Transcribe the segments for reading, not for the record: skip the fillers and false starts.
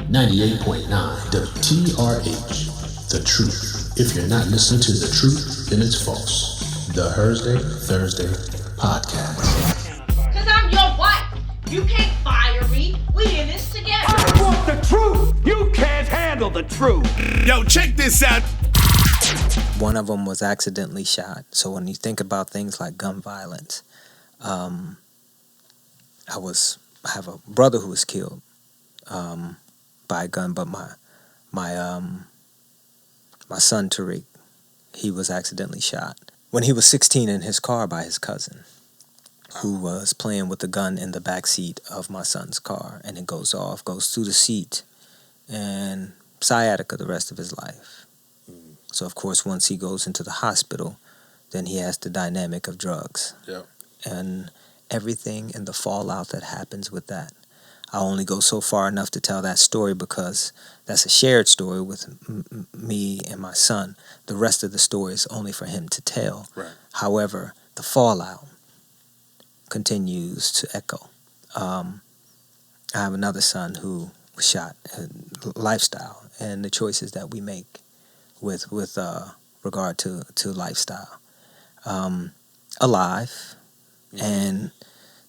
98.9 WTRH, The Truth. If you're not listening to The Truth, then it's false. The Thursday Podcast. Cause I'm your wife. You can't fire me. We in this together. I want the truth. You can't handle the truth. Yo, check this out. One of them was accidentally shot. So when you think about things like gun violence, I have a brother who was killed by a gun, but my son Tariq, he was accidentally shot when he was 16 in his car by his cousin, who was playing with the gun in the back seat of my son's car, and it goes through the seat, and sciatica the rest of his life. So, of course, once he goes into the hospital, then he has the dynamic of drugs. Yep. And everything and the fallout that happens with that. I only go so far enough to tell that story because that's a shared story with me and my son. The rest of the story is only for him to tell. Right. However, the fallout continues to echo. I have another son who was shot. Lifestyle and the choices that we make with regard to lifestyle. Alive and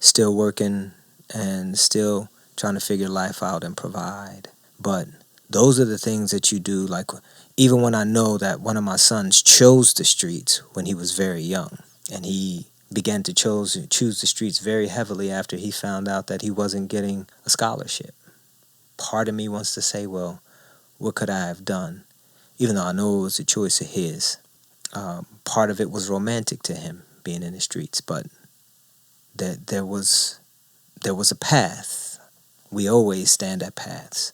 still working and still trying to figure life out and provide. But those are the things that you do, like even when I know that one of my sons chose the streets when he was very young, and he began to choose the streets very heavily after he found out that he wasn't getting a scholarship. Part of me wants to say, well, what could I have done? Even though I know it was a choice of his. Part of it was romantic to him, being in the streets, but there was a path. We always stand at paths.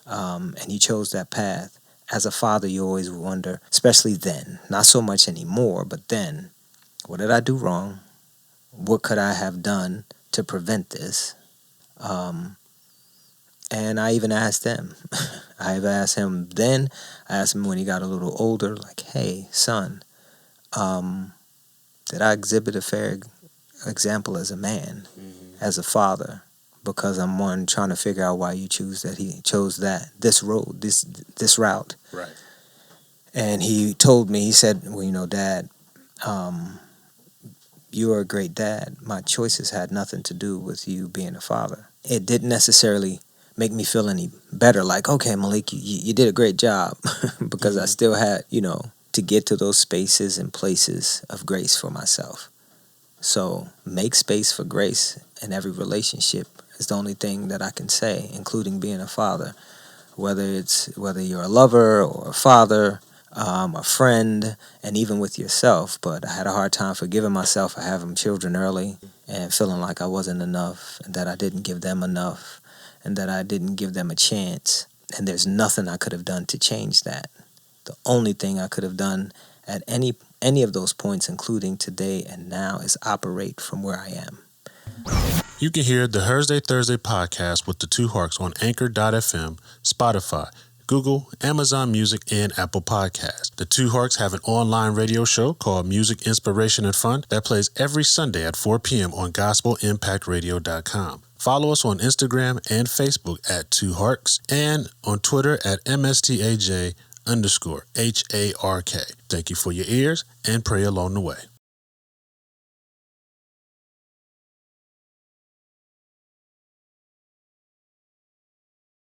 And he chose that path. As a father, you always wonder, especially then, not so much anymore, but then, what did I do wrong? What could I have done to prevent this? And I even asked them. I've asked him then. I asked him when he got a little older, like, hey, son, did I exhibit a fair example as a man, as a father? Because I'm trying to figure out why you chose this road, this route. Right. And he told me, he said, well, Dad, you are a great dad. My choices had nothing to do with you being a father. It didn't necessarily make me feel any better, like, okay, Malik, you did a great job, because I still had, to get to those spaces and places of grace for myself. So make space for grace in every relationship is the only thing that I can say, including being a father. Whether you're a lover or a father, a friend, and even with yourself. But I had a hard time forgiving myself for having children early and feeling like I wasn't enough, and that I didn't give them enough, and that I didn't give them a chance. And there's nothing I could have done to change that. The only thing I could have done at any of those points, including today and now, is operate from where I am. You can hear the Thursday podcast with the two Harks on Anchor.fm, Spotify, Google, Amazon Music, and Apple Podcasts. The two Harks have an online radio show called Music, Inspiration, and Fun that plays every Sunday at 4 p.m. on gospelimpactradio.com. Follow us on Instagram and Facebook at Two Harks, and on Twitter at MSTAJ_HARK. Thank you for your ears, and pray along the way.